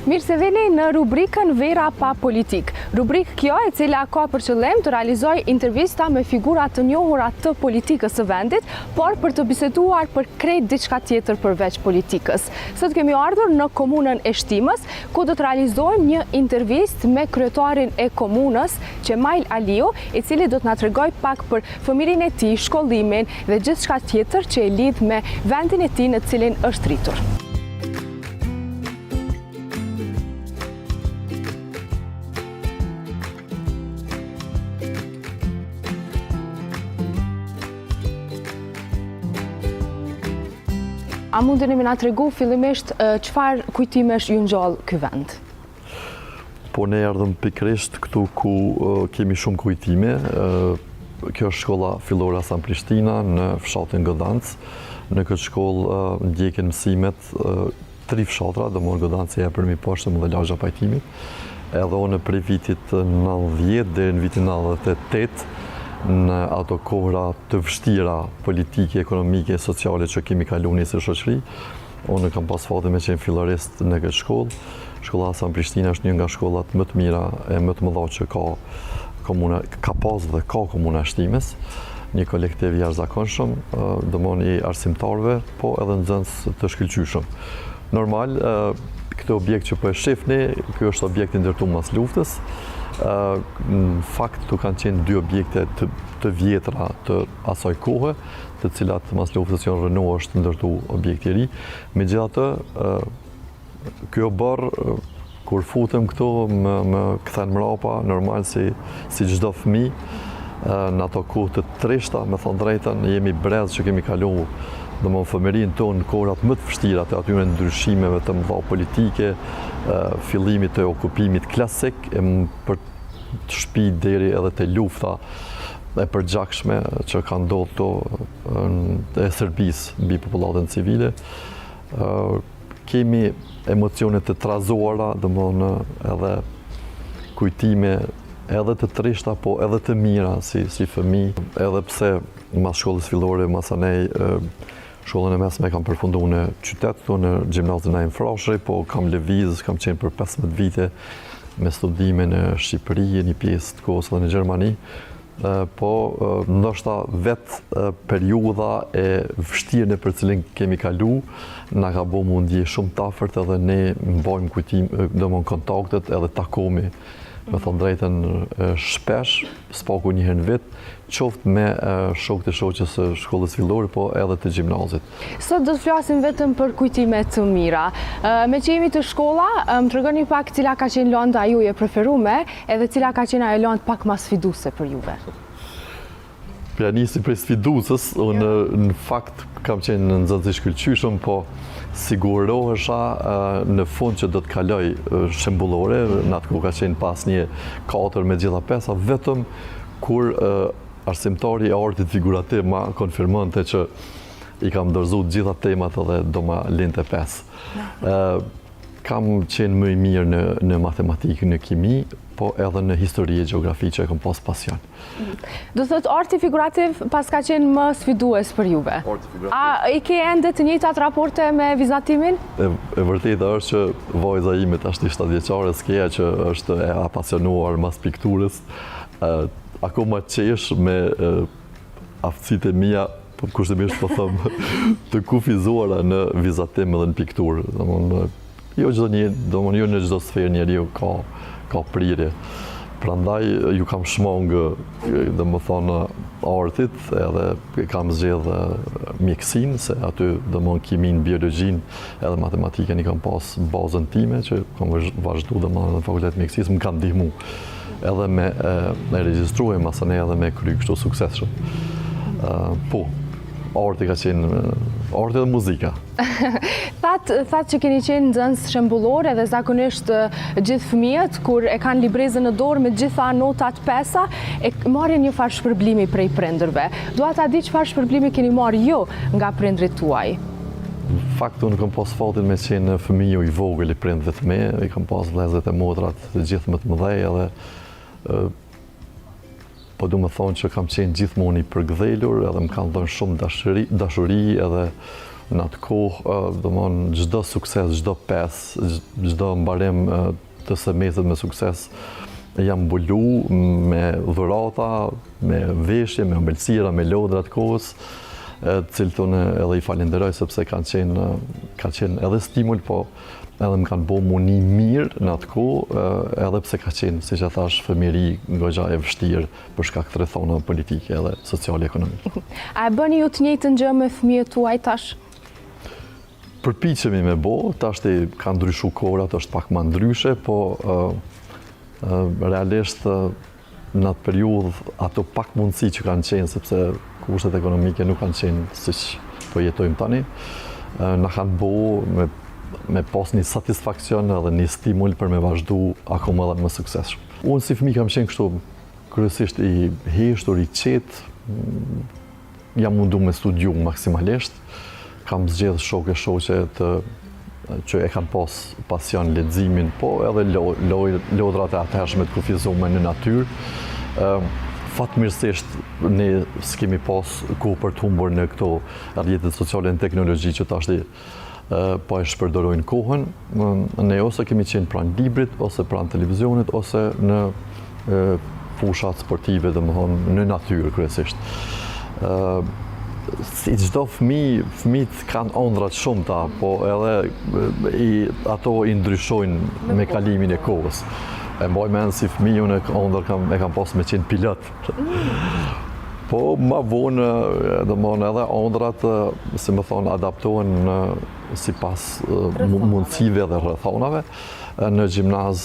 Mirë se vini në rubrikën Vera pa politik. Rubrikë kjo e cila ka për qëllim të realizoj intervista me figura të njohura të politikës së vendit, por për të biseduar për krejt diçka tjetër përveç politikës. Sot kemi ardhur në komunën e Shtimës, ku do të realizojmë një intervistë me kryetarin e komunës, Qemail Aliu, i cili do të na tregoj pak për fëmirin e tij, shkollimin dhe gjithçka tjetër që e lidh me vendin e tij në cilin është rritur. A mundeni me na tregu fillimisht çfarë kujtimesh ju ngjall ky vend? Po ne ardhëm pikërisht këtu ku kemi shumë kujtime. Kjo është shkolla fillore Hasan Prishtina në fshatin Godancë. Në këtë shkollë ndjeken mësimet 3 fshatra, domthonë Godancë e përmi poshtë dhe lagja pajtimit. Edhe unë prej vitit 90 deri në vitin 98 në ato kohra të vështira politike, ekonomike, sociale që kemi kaluar si shoqëri. Unë kam pas fatin me qenë fillorist në këtë shkollë. Shkolla Hasan Prishtina është një nga shkollat më të mira e më të mëdha që ka komuna, ka pas dhe ka komuna e Shtimës. Një kolektiv i jashtëzakonshëm, domthonë i arsimtarëve, po edhe nxënës të shkëlqyeshëm. Normal, këtë objekt që po e shihni, ky është objekti ndërtuar mas luftës. Në fakt tu kanë qenë 2 objekte të vjetra të asaj kohe, të cilat mas luftës janë rënë është ndërtuar objekti i ri. Megjithatë, ky oborr kur futem këtu më kthen mrapa, normal si çdo fëmijë në ato kohë të trishta, me thënë drejtën, jemi brez që kemi kaluar domthonë fëmijërinë tonë në kohrat më të vështira të atyre ndryshimeve të mëdha politike, fillimit të okupimit klasik, për të shpi deri edhe te lufta e përgjakshme që ka ndodhur e Serbisë mbi popullatën civile. Kemi emocione të trazuara, domthonë edhe kujtime edhe të trishta, po edhe të mira si fëmijë, edhe pse mas shkollës fillore Masanej shkollën e mesme kam përfunduar në qytet, në gjimnazin e Frashëri, po kam lëviz, kam qenë për 15 vite me studime në Shqipëri, një pjesë të kohës dhe në Gjermani, po ndoshta vetë periudha e vështirë në për cilin kemi kalu, na ka bo mundje shumë të afërt edhe ne mbajmë kujtim, domthonë kontaktet edhe takohemi, me thënë drejtën shpesh, spaku një herë në vit, qoftë me shokët e shoqës së shkollës fillore, po edhe të gjimnazit. Sot do të flasim vetëm për kujtime të mira. Me që jemi të shkolla, më tregoni pak cila ka qenë lënda juaje preferume, edhe cila ka qenë ajo lëndë pak më sfiduese për juve. Ja nisi prej sfiduesës, unë në fakt kam qenë nxënës i shkëlqyeshëm, po sigurohesha në fund që do të kaloj shembullore, në atë ku ka qenë pas një 4 me gjitha 5, vetëm kur arsimtari i artit figurativ ma konfirmonte që i kam dorëzuar gjitha temat edhe do ma linte 5. Kam qenë më i mirë në matematikë, në kimi, po edhe në histori e gjeografi që e kam pas pasion. Do thot arti figurativ pas ka qenë më sfidues për juve. A i ke ende të njëjtat raporte me vizatimin? E vërteta është që vajza ime tash 7 vjeçare Skeja që është e apasionuar mas pikturës, akoma qesh me aftësitë e mia, po kushtimisht po them, të kufizuara në vizatim dhe në pikturë. Domthonë jo në çdo sferë njeriu ka prirje. Prandaj ju kam shmangë, domethënë artit, edhe kam zgjedh mjekësinë, se aty domthonë kimin, biologjin, edhe matematikën i kam pas bazën time, që kam vazhduar domthonë në fakultet mjekësisë, më kanë ndihmuar edhe me regjistruar Masanej edhe me kry kështu suksesshëm. Po, arti ka qenë arti dhe muzika. Thatë që keni qenë nxënës shembullore dhe zakonisht gjithë fëmijët, kur e kanë librezën në dorë me gjitha notat 5, e marrin një farë shpërblimi prej prindërve. Dua ta di çfarë shpërblimi keni marrë ju nga prindrit tuaj. Në fakt, unë kam pas fatin me qenë fëmijë i vogël i prindëve të mi, i kam pas vëllezërit e motrat të gjithë më të mëdhej, edhe po du me thonë që kam qenë gjithmonë i përgdhelur, edhe më kanë dhënë shumë dashuri, edhe Në atë kohë, çdo sukses, çdo pes, çdo mbarim të së mesit me sukses jam mbulu me dhurata, me veshje, me ëmbëlsira, me lodra të kohës, cilët unë edhe i falenderoj sepse kanë qenë edhe stimul, po edhe më kanë bo muni mirë në atë kohë, edhe pse ka qenë, siç e thash, fëmijëri goxha e vështirë për shkak të rrethonave politike edhe sociale ekonomike. A e bëni ju të njëjtën gjë me fëmijët tuaj tash? Përpiqemi me bo, tash ka ndryshu kohërat, është pak më ndryshe, po realisht në atë periudhë ato pak mundësi që kanë qenë, sepse kushtet ekonomike nuk kanë qenë siç po jetojmë tani, na kanë bo me pas një satisfakcion edhe një stimul për me vazhdu akoma edhe më suksesshëm. Unë si fëmijë kam qenë kështu kryesisht i heshtur, i qetë, jam mundu me studiu maksimalisht, kam zgjedh shoqe që e kanë pas pasion leximin, po edhe lodrat e atëhershme të kufizuara në natyrë. Fatmirësisht ne s'kemi pas kohë për të humbur në këto rrjetet sociale në teknologji që tash po e shpërdorojnë kohën. Ne ose kemi qenë pranë librit, ose pranë televizionit, ose në fushat sportive, domethënë në natyrë kryesisht. Si çdo fëmijët kanë ëndrat shumëta, po edhe ato i ndryshojnë me kalimin e kohës. E mbaj mend si fëmijë unë ëndër e kam pas me qenë pilot. Po ma vonë, domethënë edhe ëndrat, si më thonë, adaptohen sipas mundësive dhe rrethonave. Në gjimnaz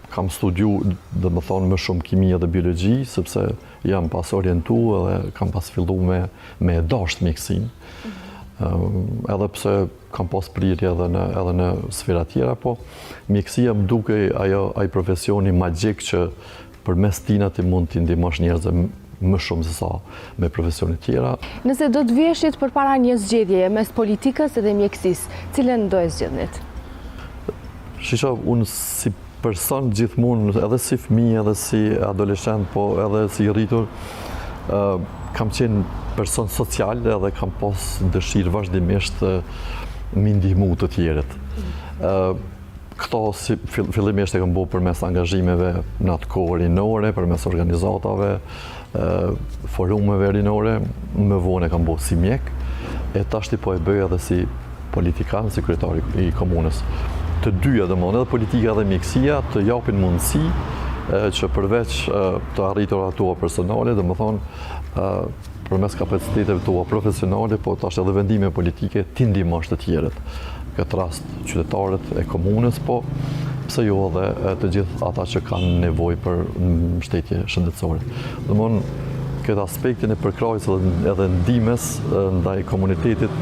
kam studiu, domethënë, më shumë kimi dhe biologji, sepse jam pas orientu edhe kam pas fillu me dasht mjekësinë. Edhe pse kam pas prirje edhe në sfera tjera, po mjekësia më duke ai profesioni magjik që përmes tina ti mund t'i ndihmosh njerëzve më shumë se sa me profesione tjera. Nëse do të vjeshit përpara një zgjedhjeje mes politikës edhe mjekësisë, cilën do e zgjedhnit? Shisha, unë si person gjithmonë, edhe si fëmijë, edhe si adoleshent, po edhe si rritur, kam qenë person social edhe kam pas dëshirë vazhdimisht mi ndihmu të tjerët. Këto fillimisht e kam bo përmes angazhimeve në atë kohë rinore, përmes organizatave, forumeve rinore, më vonë e kam bo si mjek, e tashti po e bëj edhe si politikan, si kryetari i komunës. Të dyja, domethënë, edhe politika dhe mjekësia të japin mundësi që përveç të arritura tua personale, domethënë, përmes kapaciteteve tua profesionale, po tash edhe vendime politike ti ndihmosh të tjerët. Këtë rast qytetarët e komunës, po pse jo edhe të gjithë ata që kanë nevojë për mbështetje shëndetësore. Domethënë, këtë aspektin e përkrahjes edhe ndihmës ndaj komunitetit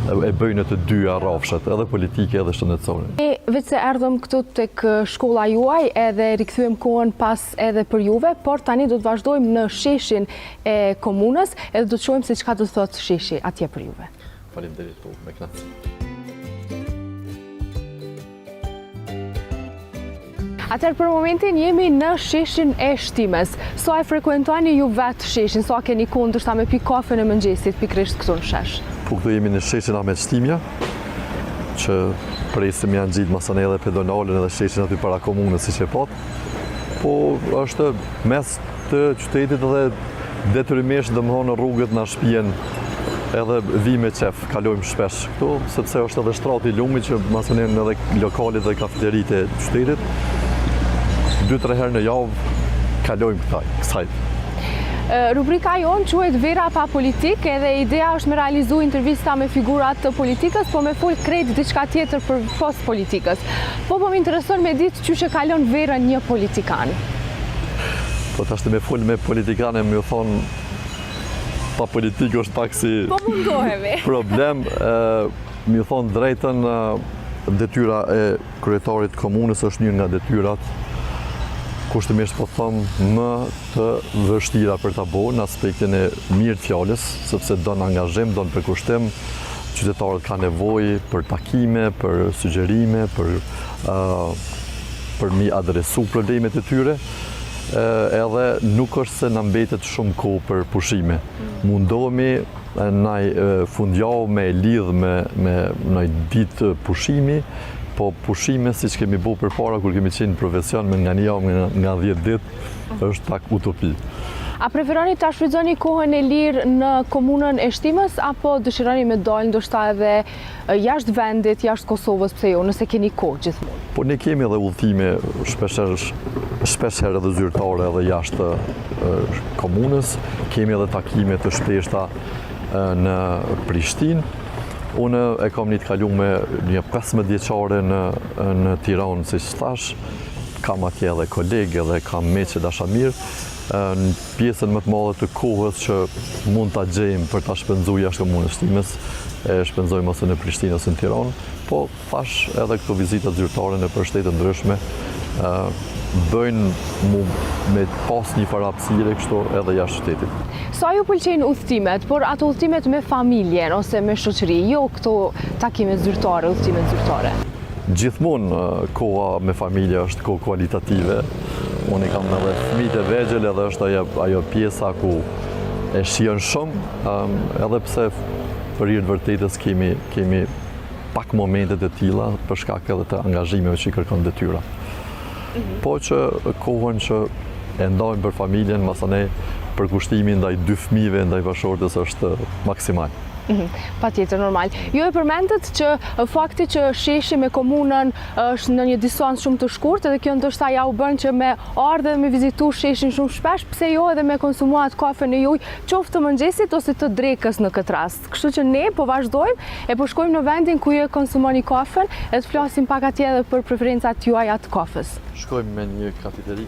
e bëjnë të dyja rrafshat, edhe politike edhe shëndetësore. Veç se erdhëm këtu tek shkolla juaj edhe rikthyem kohën pas edhe për juve, por tani do të vazhdojmë në sheshin e komunës edhe do të shohim se çka do të thotë sheshi atje për juve. Faleminderit, po, me kënaqësi. Atëherë për momentin jemi në sheshin e Shtimës. Sa e frekuentoni ju vetë sheshin, sa keni kohë ndoshta me pi kafe në mëngjesit pikërisht këtu në shesh? Po këtu jemi në sheshin Ahmet Shtimja, që presim janë gjitë masanele pedonale edhe sheshin aty para komunës, siç e pat. Po është mes të qytetit edhe detyrimisht domethënë rrugët na shpihen edhe vi me qef, kalojmë shpesh këtu, sepse është edhe shtrati i lumit që masonin edhe lokalet dhe kafeteritë e qytetit. 2-3 herë në javë kalojmë kësaj. Rubrika jonë quhet Vera pa politik, edhe ideja është me realizu intervista me figurat të politikës, po me fol krejt diçka tjetër për post politikës. Po më intereson me ditë çu kalon verën një politikan. Po tash me fol me politikanë më thonë pa politikë është pak si po mundohemi. Problem, më thonë drejtën, detyra e kryetarit komunës është një nga detyrat kushtimisht po thëmë më të vështira për ta bërë në aspektin e mirë të fjalës, sepse don angazhim, don përkushtim, qytetarët kanë nevojë për takime, për sugjerime, për mi adresu problemet e tyre. edhe nuk është se na mbetet shumë kohë për pushime. Mundohemi naj fundjavë me lidh me naj ditë pushimi, po pushime si që kemi bu përpara kur kemi qenë profesion me nga një javë nga 10 ditë është tak utopi. A preferoni ta shfrytëzoni kohën e lirë në komunën e Shtimës apo dëshironi me dalë ndoshta edhe jashtë vendit, jashtë Kosovës, pse jo, nëse keni kohë gjithmonë? Po ne kemi edhe udhëtime shpeshherë edhe zyrtare edhe jashtë komunës, kemi edhe takime të shpeshta në Prishtinë. Unë e kam një të kaluar një 15 vjeçare në Tiranë, siç thash, kam atje edhe kolegë edhe kam meqe dashamir. Në pjesën më të madhe të kohës që mund ta gjejmë për ta shpenzuar jashtë komunës Shtimës, e shpenzojmë ose në Prishtinë ose në Tiranë, po thash edhe këto vizita zyrtare në shtete ndryshme bëjnë mu me pas një farapsire kështu edhe jashtë shtetit. Sa ju pëlqejnë udhëtimet, por ato udhëtimet me familjen ose me shoqëri, jo këto takimet zyrtare, udhëtimet zyrtare? Gjithmonë koha me familje është kohë kualitative. Unë i kam edhe fëmijët e vegjël edhe është ajo pjesa ku e shijon shumë, edhe pse për hir të vërtetës kemi pak momentet e tilla për shkak edhe të angazhimeve që i kërkon detyra. Po që kohën që e ndajmë për familjen, masanej përkushtimi ndaj 2 fëmijëve ndaj bashortës është maksimal. Patjetër, normal. Ju e përmendët që fakti që sheshi me komunën është në një distancë shumë të shkurtë, edhe kjo ndoshta ja u bën që me ardhe dhe me vizitu sheshin shumë shpesh, pse jo edhe me konsumuar kafen e juaj, qoftë të mëngjesit ose të drekës në këtë rast. Kështu që ne po vazhdojmë e po shkojmë në vendin ku ju e konsumoni kafen, e të flasim pak atje edhe për preferencat juaja të kafes. Shkojmë me një kafeteri.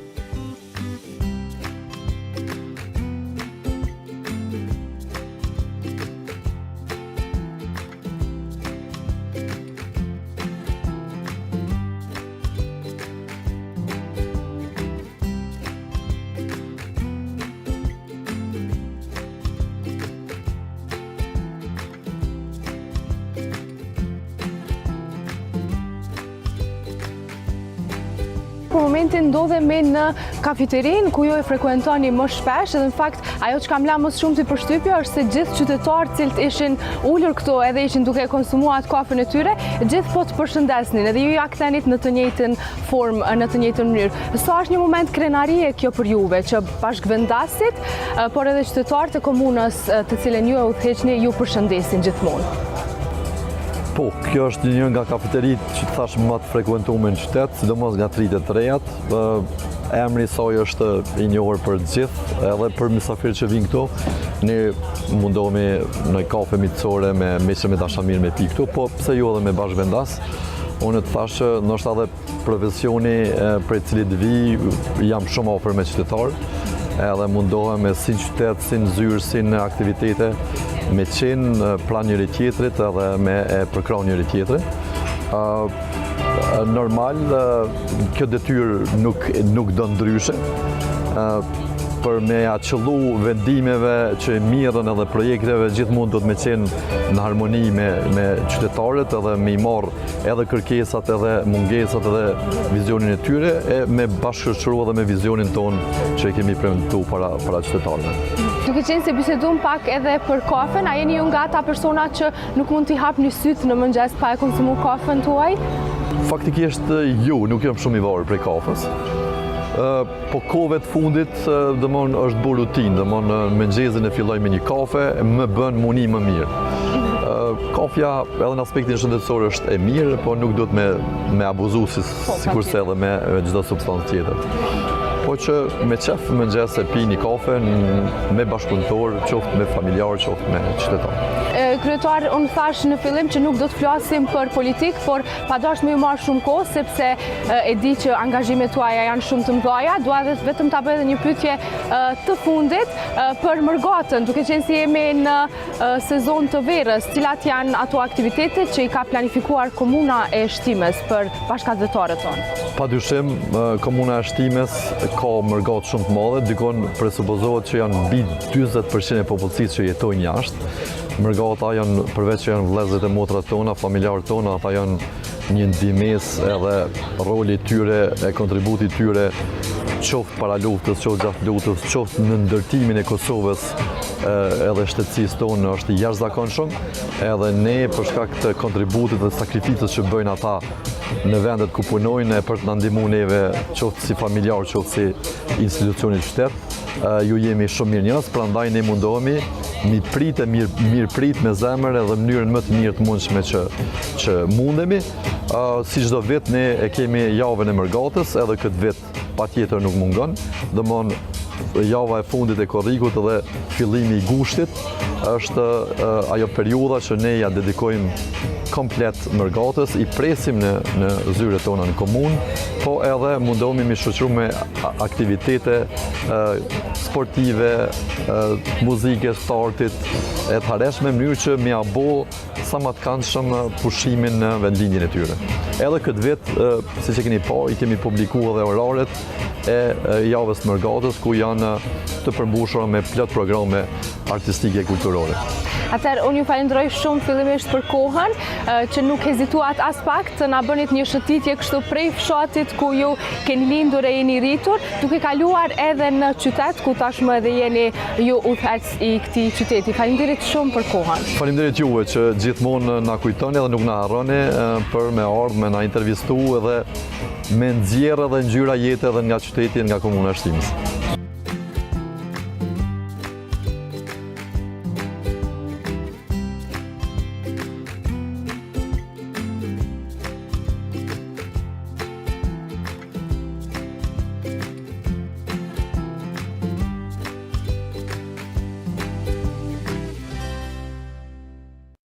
Për momentin ndodhemi në kafeterinë ku ju e frekuentoni më shpesh, edhe në fakt ajo që kam la më shumë të përshtypja është se gjithë qytetarët cilët ishin ulur këtu edhe ishin duke konsumuar kafen e tyre, gjithë po të përshëndesnin edhe ju ja kthenit në të njëjtën formë, në të njëjtën mënyrë. Sa është një moment krenarie kjo për juve që bashkëvendasit, por edhe qytetarët e komunës të cilën ju e udhëheqni ju përshëndesin gjithmonë? Po, kjo është një nga kafeteritë që thash më të frekuentuar në qytet, sidomos nga tritet të rejat. Emri i saj është i njohur për të gjithë, edhe për mysafirët që vinë këtu. Ne mundohemi në kafe mitësore me meqe me dashamir me pi këtu, po pse jo edhe me bashkëvendas. Unë të thash që ndoshta edhe profesioni për cilit vi jam shumë afër me qytetarë, edhe mundohem si në qytet, si në zyrë, si në aktivitete, me qenë plan njëri tjetrit edhe me e përkrah njëri tjetrit. Normal, kjo detyrë nuk do ndryshe. Për me ja qëllu vendimeve që e mirën edhe projekteve gjithmonë do të me qenë në harmoni me qytetarët edhe me i marrë edhe kërkesat edhe mungesat edhe vizionin e tyre e me bashkëshëqëru edhe me vizionin tonë që e kemi premtu para qytetarëve. Duke qenë se bisedum pak edhe për kafen, a jeni ju nga ata persona që nuk mund t'i hap një sytë në mëngjes pa e konsumu kafen tuaj? Faktikisht ju, nuk jam shumë i varur prej kafes. Po kohëve të fundit është bu rutinë, në mëngjesin e filloj me një kafe, më bën muni më mirë. Kafja edhe në aspektin shëndetësor është e mirë, po nuk duhet me abuzu sikurse edhe me çdo substancë tjetër. Po që me qef mëngjes e pi një kafe me bashkëpunëtor, qoftë me familjar, qoftë me qytetar. Kryetar, unë thash në fillim që nuk do të flasim për politikë, por padash me ju marrë shumë kohë, sepse e di që angazhimet tuaja janë shumë të mëdha. Dua vetëm ta bëj edhe një pyetje të fundit për mërgatën, duke qenë se jemi në sezon të verës, cilat janë ato aktivitetet që i ka planifikuar komuna e Shtimës për bashkëdhetarët tonë? Padyshim, komuna e Shtimës ka mërgatë shumë të madhe, dikon presupozohet që janë mbi 40% e popullsisë që jetojnë jashtë. Mërgata janë, përveç që janë vëllezërit e motrat tona, familjarët tona, ata janë një ndihmes edhe roli tyre, e kontributi tyre qoftë para luftës, qoftë gjatë luftës, qoftë në ndërtimin e Kosovës edhe shtetësisë tonë është i jashtëzakonshëm, edhe ne për shkak të kontributit dhe sakrificës që bëjnë ata në vendet ku punojnë për të na ndihmuar neve, qoftë si familjar, qoftë si institucioni qytet, ju jemi shumë mirë njohës, prandaj ne mundohemi mi mirë prit me zemër edhe mënyrën më të mirë të mundshme që mundemi. Si çdo vit ne e kemi javën e Mërgatës, edhe këtë vit patjetër nuk mungon. Domthonë java e fundit e korrikut dhe fillimi i gushtit është ajo periudha që ne ja dedikojmë komplet Mërgatës, i presim në zyret tona në komunë, po edhe mundohemi mi shoqëruar me aktivitete sportive, muzike, startit, e të hareshme në mënyrë që mi abo sa më të këndshëm pushimin në vendlinjen e tyre. Edhe këtë vit, siç e keni parë, i kemi publikuar edhe oraret e javës Mërgatës, ku janë të përmbushura me plot programe artistike e kulturore. Atëherë, unë ju falenderoj shumë fillimisht për kohën, që nuk hezituat as pak të na bënit një shëtitje kështu prej fshatit ku ju keni lindur e jeni rritur, duke kaluar edhe në qytet ku tashmë edhe jeni ju udhëhec i këtij qyteti. Faleminderit shumë për kohën. Faleminderit juve që gjithmonë na kujtoni dhe nuk na harroni për me ardhur me na intervistu edhe me nxjerrë edhe ngjyra jete edhe nga qyteti, nga komuna e Shtimës.